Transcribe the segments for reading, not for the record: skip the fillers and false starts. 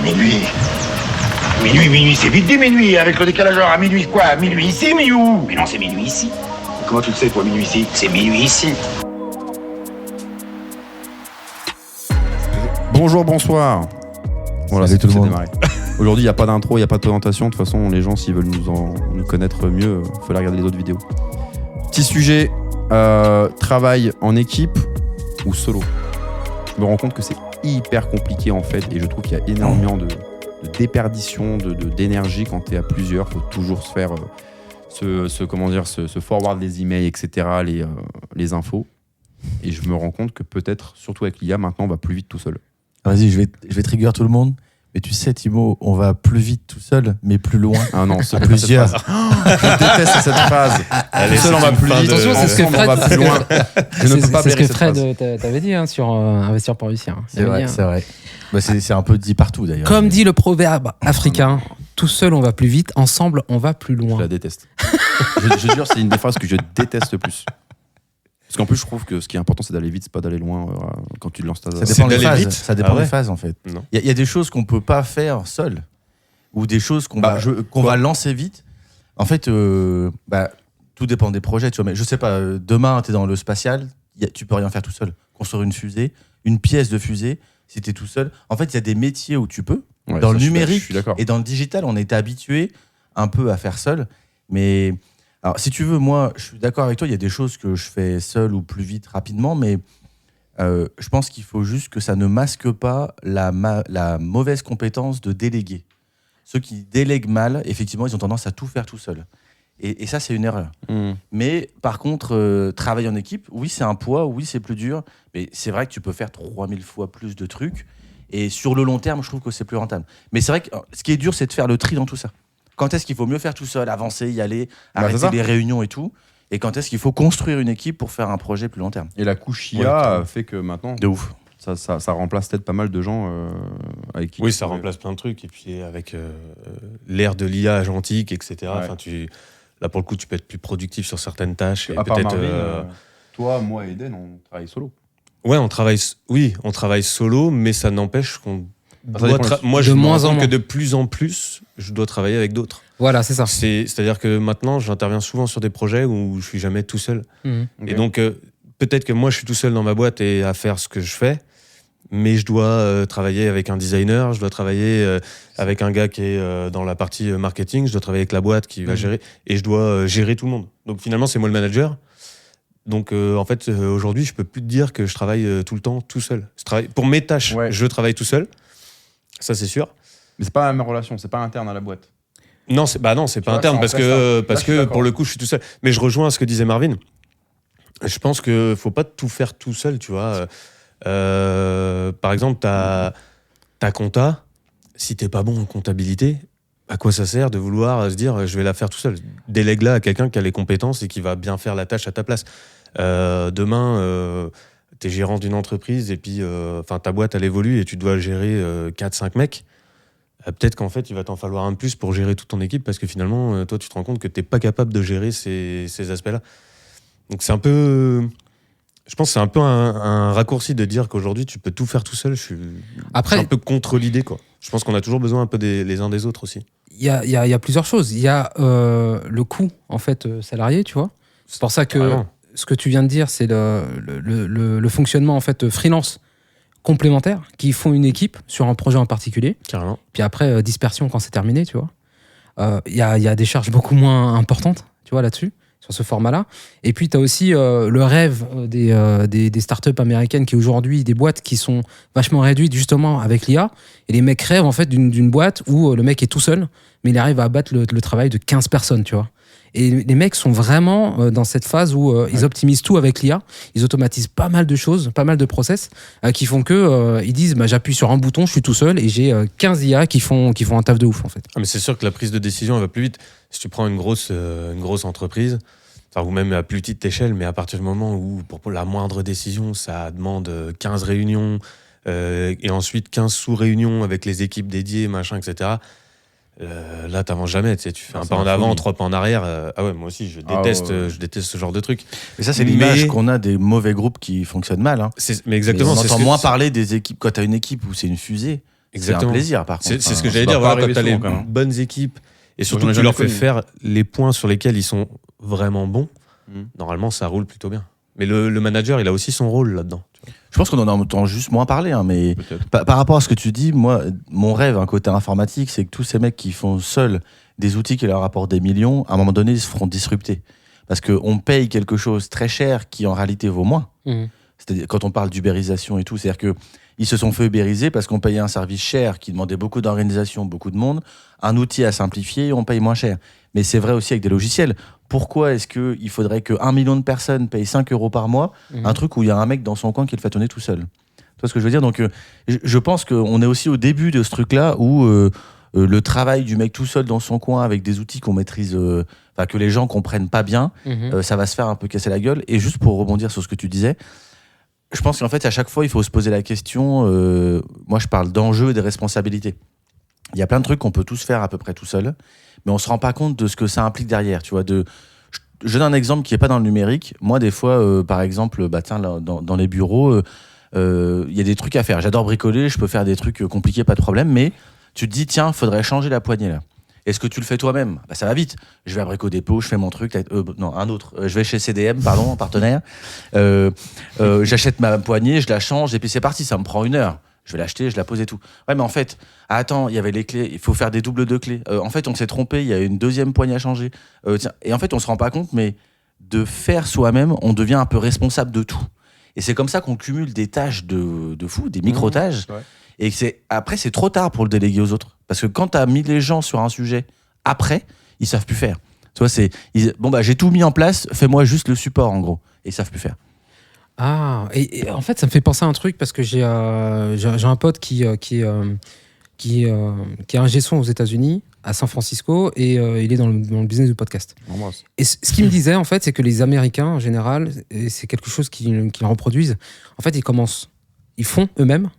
Minuit. Minuit, c'est vite dit minuit, avec le décalage horaire à minuit quoi? Minuit ici, minuit où? Mais non, c'est minuit ici. Comment tu le sais, toi, minuit ici? C'est minuit ici. Bonjour, bonsoir. Voilà, salut tout le monde. Aujourd'hui, il n'y a pas d'intro, il n'y a pas de présentation. De toute façon, les gens, s'ils veulent nous connaître mieux, il faut aller regarder les autres vidéos. Petit sujet, travail en équipe ou solo. Je me rends compte que c'est hyper compliqué en fait, et je trouve qu'il y a énormément de déperdition d'énergie quand tu es à plusieurs. Il faut toujours se faire se forward les emails, etc., les infos. Et je me rends compte que peut-être, surtout avec l'IA, maintenant, on va plus vite tout seul. Vas-y, je vais trigger tout le monde. Mais tu sais, Thibaut, on va plus vite tout seul, mais plus loin. Ah non, c'est plusieurs. Je déteste cette phrase. Allez, tout seul, on va plus vite. Attention, c'est ce que Fred, on va plus loin. Je ne peux pas c'est ce que blairer cette Fred phrase. t'avait dit sur Investir pour réussir. C'est vrai. Bah, c'est un peu dit partout d'ailleurs. Comme dit le proverbe africain, tout seul on va plus vite, ensemble on va plus Je loin. la déteste. je jure, c'est une des phrases que je déteste le plus. Parce qu'en plus, je trouve que ce qui est important, c'est d'aller vite, c'est pas d'aller loin quand tu lances ta... Ça dépend des d'aller phases. vite. Ça dépend Ah ouais. des phases en fait. Non. Il y a des choses qu'on peut pas faire seul, ou des choses qu'on va lancer vite. En fait, tout dépend des projets. Tu vois, mais je sais pas. Demain, t'es dans le spatial, tu peux rien faire tout seul. Construire une fusée, une pièce de fusée, si t'es tout seul. En fait, il y a des métiers où tu peux. Ouais, Dans ça, le je numérique suis d'accord. et dans le digital, on est habitué un peu à faire seul. Mais alors, si tu veux, moi, je suis d'accord avec toi. Il y a des choses que je fais seul ou plus vite, rapidement, mais je pense qu'il faut juste que ça ne masque pas la mauvaise compétence de déléguer. Ceux qui délèguent mal, effectivement, ils ont tendance à tout faire tout seul. Et ça, c'est une erreur. Mais par contre, travailler en équipe, oui, c'est un poids, oui, c'est plus dur, mais c'est vrai que tu peux faire 3000 fois plus de trucs. Et sur le long terme, je trouve que c'est plus rentable. Mais c'est vrai que ce qui est dur, c'est de faire le tri dans tout ça. Quand est-ce qu'il faut mieux faire tout seul, avancer, y aller, arrêter les réunions et tout? Et quand est-ce qu'il faut construire une équipe pour faire un projet plus long terme? Et la couche IA fait que maintenant, De ouf. ça remplace peut-être pas mal de gens avec qui... Oui, ça remplace plein de trucs. Et puis avec l'ère de l'IA agentique, etc. Ouais. Enfin, là, pour le coup, tu peux être plus productif sur certaines tâches. Et À part peut-être. Marvin, toi, moi et Eden, on travaille solo. Ouais, on travaille solo, mais ça n'empêche qu'on. Moi, De je me moins rends en compte moins. que de plus en plus, je dois travailler avec d'autres. Voilà, c'est ça. C'est-à-dire que maintenant, j'interviens souvent sur des projets où je suis jamais tout seul. Mhm. Et donc, peut-être que moi, je suis tout seul dans ma boîte et à faire ce que je fais, mais je dois travailler avec un designer, je dois travailler avec un gars qui est dans la partie marketing, je dois travailler avec la boîte qui va gérer, et je dois gérer tout le monde. Donc, finalement, c'est moi le manager. Donc, en fait, aujourd'hui, je peux plus te dire que je travaille tout le temps tout seul. Pour mes tâches, je travaille tout seul. Ça, c'est sûr. Mais c'est pas la même relation, c'est pas interne à la boîte. Non, c'est pas vois, interne c'est parce en que d'accord. pour le coup, je suis tout seul. Mais je rejoins ce que disait Marvin. Je pense que faut pas tout faire tout seul, tu vois. Par exemple, ta compta, si t'es pas bon en comptabilité, à quoi ça sert de vouloir se dire je vais la faire tout seul? Délègue-la à quelqu'un qui a les compétences et qui va bien faire la tâche à ta place. Demain, t'es gérant d'une entreprise et puis ta boîte elle évolue et tu dois gérer 4-5 mecs. Peut-être qu'en fait, il va t'en falloir un de plus pour gérer toute ton équipe parce que finalement, toi, tu te rends compte que t'es pas capable de gérer ces aspects-là. Donc c'est un peu... Je pense que c'est un peu un raccourci de dire qu'aujourd'hui, tu peux tout faire tout seul. Je suis un peu contre l'idée, quoi. Je pense qu'on a toujours besoin un peu les uns des autres aussi. Il y a plusieurs choses. Il y a le coût en fait salarié, tu vois. C'est pour ça que ce que tu viens de dire, c'est le fonctionnement en fait freelance complémentaires qui font une équipe sur un projet en particulier. Carrément. Puis après, dispersion quand c'est terminé, tu vois. Il y a des charges beaucoup moins importantes, tu vois, là-dessus, sur ce format-là. Et puis, tu as aussi le rêve des startups américaines qui aujourd'hui, des boîtes qui sont vachement réduites justement avec l'IA. Et les mecs rêvent en fait d'une boîte où le mec est tout seul, mais il arrive à abattre le travail de 15 personnes, tu vois. Et les mecs sont vraiment dans cette phase où ils optimisent tout avec l'IA. Ils automatisent pas mal de choses, pas mal de process qui font que ils disent j'appuie sur un bouton, je suis tout seul et j'ai 15 IA qui font un taf de ouf en fait. Ah, mais c'est sûr que la prise de décision elle va plus vite. Si tu prends une grosse entreprise, ou même à plus petite échelle, mais à partir du moment où pour la moindre décision, ça demande 15 réunions et ensuite 15 sous-réunions avec les équipes dédiées, machin, etc. Là, t'avances jamais. Tu fais un pas en avant, 3 pas en arrière. Ah ouais, moi aussi, je déteste ce genre de truc. Mais ça, c'est l'image qu'on a des mauvais groupes qui fonctionnent mal. Hein. Mais exactement. On entend moins parler des équipes. Quand t'as une équipe où c'est une fusée, C'est un Exactement. plaisir, par contre. C'est ce que ça j'allais doit dire. pas Voilà, quand arriver tu as les souvent, quand même. bonnes équipes et surtout j'en ai que tu leur jamais fais connu. faire les points sur lesquels ils sont vraiment bons, Mm. normalement, ça roule plutôt bien. Mais le manager, il a aussi son rôle là-dedans. tu vois. Je pense qu'on en entend juste moins parler, hein, mais Peut-être. par rapport à ce que tu dis, moi, mon rêve, un côté informatique, c'est que tous ces mecs qui font seuls des outils qui leur apportent des millions, à un moment donné, ils se feront disrupter. Parce qu'on paye quelque chose très cher qui en réalité vaut moins. Mhm. C'est-à-dire, quand on parle d'ubérisation et tout, c'est-à-dire qu'ils se sont fait ubériser parce qu'on payait un service cher qui demandait beaucoup d'organisation, beaucoup de monde, un outil à simplifier, on paye moins cher. Mais c'est vrai aussi avec des logiciels. Pourquoi est-ce qu'il faudrait que 1 million de personnes payent 5 euros par mois, un truc où il y a un mec dans son coin qui le fait tourner tout seul? Tu vois ce que je veux dire? Donc, je pense qu'on est aussi au début de ce truc-là où le travail du mec tout seul dans son coin avec des outils qu'on maîtrise, que les gens comprennent pas bien, ça va se faire un peu casser la gueule. Et juste pour rebondir sur ce que tu disais, je pense qu'en fait, à chaque fois, il faut se poser la question. Moi, je parle d'enjeux et de responsabilités. Il y a plein de trucs qu'on peut tous faire à peu près tout seul, mais on se rend pas compte de ce que ça implique derrière. Tu vois, je donne un exemple qui est pas dans le numérique. Moi, des fois, par exemple, là, dans les bureaux, il y a des trucs à faire. J'adore bricoler, je peux faire des trucs compliqués, pas de problème, mais tu te dis, tiens, faudrait changer la poignée là. Est-ce que tu le fais toi-même? Ça va vite. Je vais à Brico Dépôt, je fais mon truc. Non, un autre. Je vais chez CDM, pardon, partenaire. J'achète ma poignée, je la change, et puis c'est parti. Ça me prend 1 heure. Je vais l'acheter, je la pose et tout. Ouais, mais en fait, attends, il y avait les clés. Il faut faire des doubles de clés. En fait, on s'est trompé. Il y a une deuxième poignée à changer. Tiens. Et en fait, on se rend pas compte, mais de faire soi-même, on devient un peu responsable de tout. Et c'est comme ça qu'on cumule des tâches de fou, des micro-tâches. Ouais. Et après, c'est trop tard pour le déléguer aux autres. Parce que quand tu as mis les gens sur un sujet, après, ils savent plus faire. Tu vois, j'ai tout mis en place, fais-moi juste le support, en gros. Et ils savent plus faire. Ah, et en fait, ça me fait penser à un truc parce que j'ai un pote qui est ingé son aux États-Unis, à San Francisco, et il est dans le business du podcast. Embrasse. Et ce qu'il me disait, en fait, c'est que les Américains, en général, et c'est quelque chose qu'ils reproduisent, en fait, ils font eux-mêmes,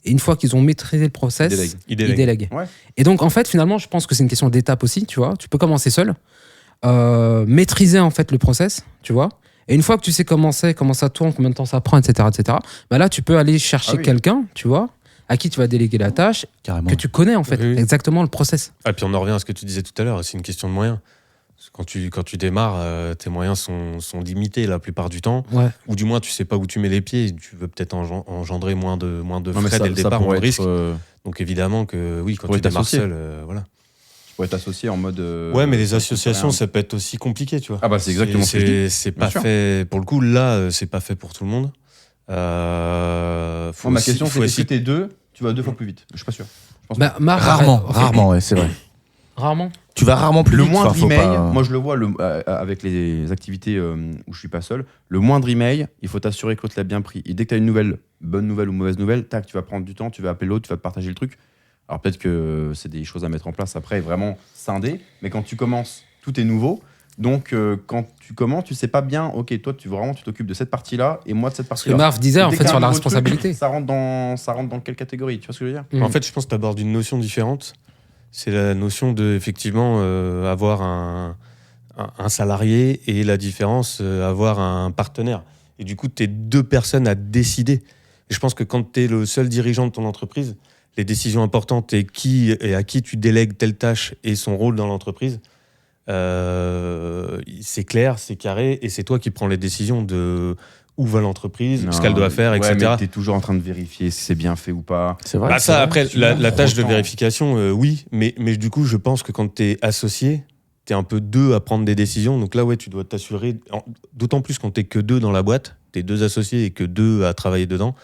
et une fois qu'ils ont maîtrisé le process, Ils ils délèguent. Ouais. Et donc, en fait, finalement, je pense que c'est une question d'étape aussi, tu vois. Tu peux commencer seul, maîtriser, en fait, le process, tu vois. Et une fois que tu sais comment ça tourne, combien de temps ça prend, etc., là, tu peux aller chercher quelqu'un, tu vois, à qui tu vas déléguer la tâche, Carrément. que tu connais, en fait, Oui. exactement le process. Ah, puis on en revient à ce que tu disais tout à l'heure, c'est une question de moyens. Parce que quand tu démarres, tes moyens sont limités la plupart du temps. Ouais. Ou du moins, tu sais pas où tu mets les pieds. Tu veux peut-être engendrer moins de Non, mais frais dès le départ, moins pourrait de risques. être, Donc évidemment que oui, quand pourrait tu démarres t'associer. seul, voilà. je pourrais t'associer en mode. Ouais, mais les associations, ça. ça peut être aussi compliqué, tu vois. Ah bah c'est exactement ce que je dis. C'est Bien pas sûr. fait. Pour le coup, là, c'est pas fait pour tout le monde. Moi, ma question, c'est est-ce que t'es deux, tu vas 2 fois plus vite? Je suis pas sûr. Je pense pas. Rarement, ouais, c'est vrai. Rarement. Tu vas rarement plus Le vite. moindre enfin, faut email, pas- moi je le vois avec les activités où je suis pas seul, le moindre email, il faut t'assurer que l'autre l'a bien pris. Et dès que tu as une nouvelle, bonne nouvelle ou mauvaise nouvelle, tac, tu vas prendre du temps, tu vas appeler l'autre, tu vas te partager le truc. Alors peut-être que c'est des choses à mettre en place après, vraiment scindé, mais quand tu commences, tout est nouveau. Donc quand tu commences, tu sais pas bien, ok, toi tu t'occupes de cette partie-là et moi de cette Ce que partie-là. Marv disait, en Dès fait, qu'il y a sur un la nouveau truc, responsabilité. ça rentre dans quelle catégorie? Tu vois ce que je veux dire? En fait, je pense que tu abordes une notion différente. C'est la notion de, effectivement, avoir un salarié et la différence, avoir un partenaire. Et du coup, tu es 2 personnes à décider. Et je pense que quand tu es le seul dirigeant de ton entreprise, les décisions importantes et à qui tu délègues telle tâche et son rôle dans l'entreprise, c'est clair, c'est carré, et c'est toi qui prends les décisions de où va l'entreprise, ce qu'elle doit faire, ouais, etc. mais t'es toujours en train de vérifier si c'est bien fait ou pas. C'est vrai. Bah c'est ça, vrai. après, tu la vois, tâche de autant. vérification, oui, mais du coup, je pense que quand tu es associé, tu es un peu 2 à prendre des décisions. Donc là, ouais, tu dois t'assurer, d'autant plus quand tu n'es que 2 dans la boîte, tu es 2 associés et que 2 à travailler dedans,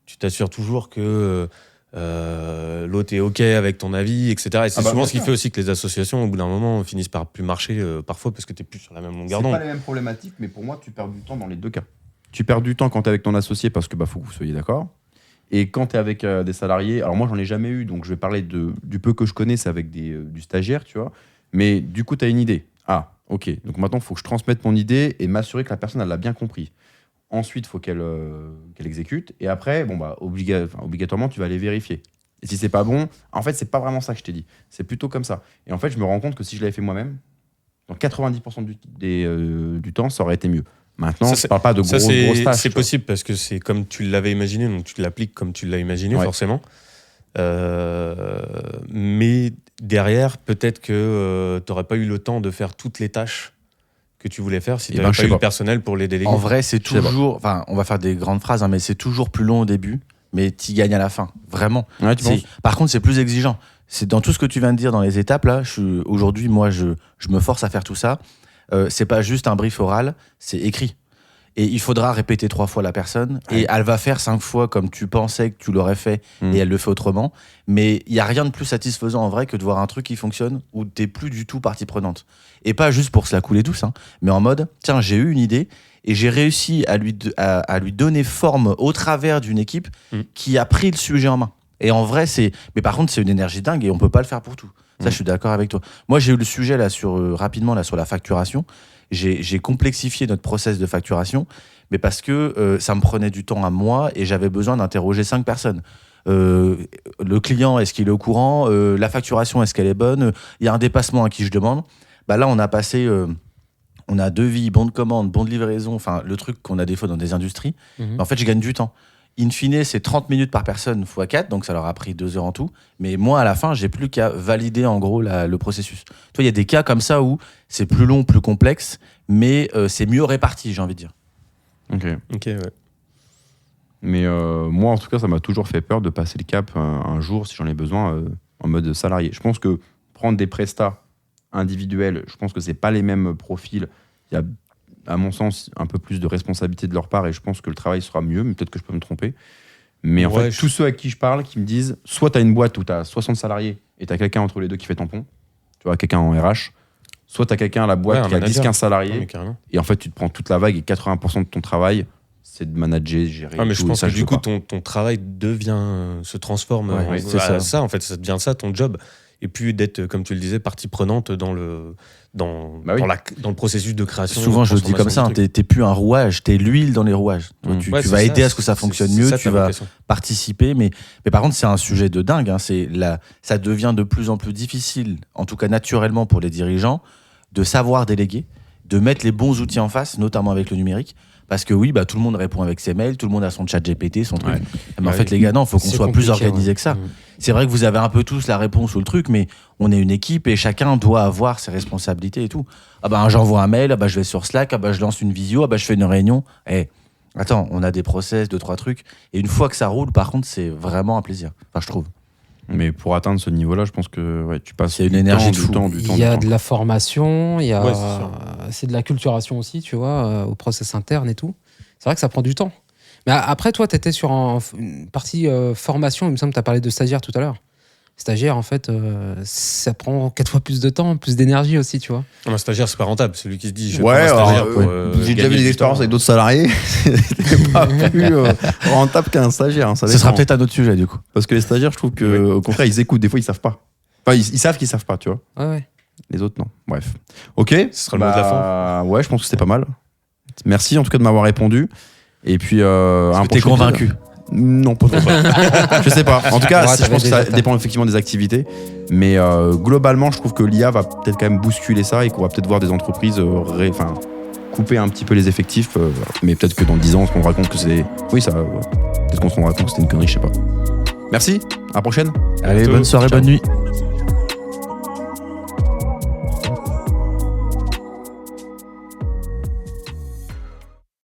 tu t'assures toujours que l'autre est OK avec ton avis, etc. Et c'est souvent bien ce qui sûr. fait aussi que les associations, au bout d'un moment, finissent par plus marcher, parfois parce que tu n'es plus sur la même longueur C'est d'onde. pas les mêmes problématiques, mais pour moi, tu perds du temps dans les 2 cas. Tu perds du temps quand tu es avec ton associé parce que faut que vous soyez d'accord. Et quand tu es avec des salariés, alors moi, j'en ai jamais eu, donc je vais parler du peu que je connais, c'est avec du stagiaire, tu vois. Mais du coup, tu as une idée. Ah, ok. Donc maintenant, il faut que je transmette mon idée et m'assurer que la personne, elle l'a bien compris. Ensuite, il faut qu'elle exécute. Et après, obligatoirement, tu vas aller vérifier. Et si c'est pas bon, en fait, c'est pas vraiment ça que je t'ai dit. C'est plutôt comme ça. Et en fait, je me rends compte que si je l'avais fait moi-même, dans 90% du temps, ça aurait été mieux. Maintenant, Ça, je parle pas de Ça, grosses tâches. c'est tu vois. possible parce que c'est comme tu l'avais imaginé, donc tu l'appliques comme tu l'as imaginé, Ouais. forcément. Mais derrière, peut-être que tu n'aurais pas eu le temps de faire toutes les tâches que tu voulais faire si tu n'avais je pas sais eu pas. le personnel pour les déléguer. En vrai, c'est Je sais pas. toujours. Enfin, on va faire des grandes phrases, hein, mais c'est toujours plus long au début, mais tu gagnes à la fin. Vraiment. Ouais, tu penses Par contre, c'est plus exigeant. C'est dans tout ce que tu viens de dire dans les étapes là. Aujourd'hui, moi, je me force à faire tout ça. C'est pas juste un brief oral, c'est écrit. Et il faudra répéter 3 fois la personne, et elle va faire 5 fois comme tu pensais que tu l'aurais fait, et elle le fait autrement. Mais il y a rien de plus satisfaisant en vrai que de voir un truc qui fonctionne où t'es plus du tout partie prenante. Et pas juste pour se la couler douce, hein, mais en mode, tiens, j'ai eu une idée et j'ai réussi à lui donner forme au travers d'une équipe qui a pris le sujet en main. Et en vrai, mais par contre, c'est une énergie dingue et on peut pas le faire pour tout. Ça, je suis d'accord avec toi. Moi, j'ai eu le sujet là rapidement sur la facturation. J'ai complexifié notre process de facturation, mais parce que ça me prenait du temps à moi et j'avais besoin d'interroger 5 personnes. Le client, est-ce qu'il est au courant? La facturation, est-ce qu'elle est bonne? Il y a un dépassement à qui je demande. Bah là, on a passé... on a devis, bon de commande, bon de livraison, enfin le truc qu'on a des fois dans des industries. Mais en fait, je gagne du temps. In fine, c'est 30 minutes par personne x 4, donc ça leur a pris 2 heures en tout. Mais moi, à la fin, j'ai plus qu'à valider en gros le processus. Toi, il y a des cas comme ça où c'est plus long, plus complexe, mais c'est mieux réparti, j'ai envie de dire. Ok. Ok, ouais. Mais moi, en tout cas, ça m'a toujours fait peur de passer le cap un jour, si j'en ai besoin, en mode salarié. Je pense que prendre des prestats individuels, je pense que c'est pas les mêmes profils. Il y a, à mon sens, un peu plus de responsabilité de leur part et je pense que le travail sera mieux, mais peut-être que je peux me tromper. Mais en Ouais, fait, tous ceux à qui je parle, qui me disent, soit tu as une boîte où tu as 60 salariés et tu as quelqu'un entre les deux qui fait tampon, tu vois, quelqu'un en RH, soit tu as quelqu'un à la boîte Ouais, un qui a manager. 10-15 Non, salariés mais carrément. et en fait, tu te prends toute la vague et 80% de ton travail, c'est de manager, gérer. Ah, mais tout, je et pense ça, que je du veux coup, pas. ton travail se transforme Ouais, c'est ça. ça. En fait, ça devient ça, ton job. Et puis d'être, comme tu le disais, partie prenante dans le processus de création. Souvent, de je le dis comme ça, transformation hein, du truc. t'es plus un rouage, t'es l'huile dans les rouages. Toi, tu Ouais, vas c'est aider ça, à ce que ça c'est- fonctionne c'est mieux, ça, tu ta vas vocation. participer, mais par contre, c'est un sujet de dingue. Hein, ça devient de plus en plus difficile, en tout cas naturellement pour les dirigeants, de savoir déléguer, de mettre les bons outils en face, notamment avec le numérique. Parce que oui, bah, tout le monde répond avec ses mails, tout le monde a son chat GPT, son truc. Ouais. Mais en Ouais. fait, les gars, non, il faut qu'on C'est soit plus compliqué, organisé ouais. que ça. C'est vrai que vous avez un peu tous la réponse ou le truc, mais on est une équipe et chacun doit avoir ses responsabilités et tout. Ah bah j'envoie un mail, ah bah je vais sur Slack, ah bah je lance une visio, ah bah je fais une réunion. Attends, on a des process, 2-3 trucs. Et une fois que ça roule, par contre, c'est vraiment un plaisir. Enfin, je trouve. Mais pour atteindre ce niveau-là, je pense que ouais, tu passes C'est une du énergie temps, de du fou. temps, du temps. Il y a du de temps. la formation, il y a Ouais, c'est sûr. c'est de la culturation aussi, tu vois, au process interne et tout. C'est vrai que ça prend du temps. Mais après, toi, tu étais sur une partie formation. Il me semble que tu as parlé de stagiaire tout à l'heure. Stagiaire, en fait, ça prend 4 fois plus de temps, plus d'énergie aussi, tu vois. Un stagiaire, c'est pas rentable. C'est lui qui se dit, je vais Ouais, prendre un stagiaire alors, pour, j'ai déjà gagner vu des du expériences temps. avec d'autres salariés. C'était pas plus rentable qu'un stagiaire. Hein, ça Ce dépend. sera peut-être un autre sujet, du coup. Parce que les stagiaires, je trouve que, au contraire, ils écoutent. Des fois, ils savent pas. Enfin, ils savent qu'ils savent pas, tu vois. Ouais, ouais. Les autres, non. Bref. Ok. Ce sera le mot de la fin. Ouais, je pense que c'était pas mal. Merci en tout cas de m'avoir répondu. Et puis, un T'es prochain convaincu. épisode. Non, pas trop. Je sais pas. En tout cas, Ouais, je pense que ça déjà ta- dépend effectivement des activités. Mais globalement, je trouve que l'IA va peut-être quand même bousculer ça et qu'on va peut-être voir des entreprises couper un petit peu les effectifs. Mais peut-être que dans 10 ans, on se rendra compte que c'est. Oui, ça. Peut-être qu'on se rendra compte que c'était une connerie, je sais pas. Merci. À la prochaine. Allez, bientôt. bonne soirée, Ciao. bonne nuit.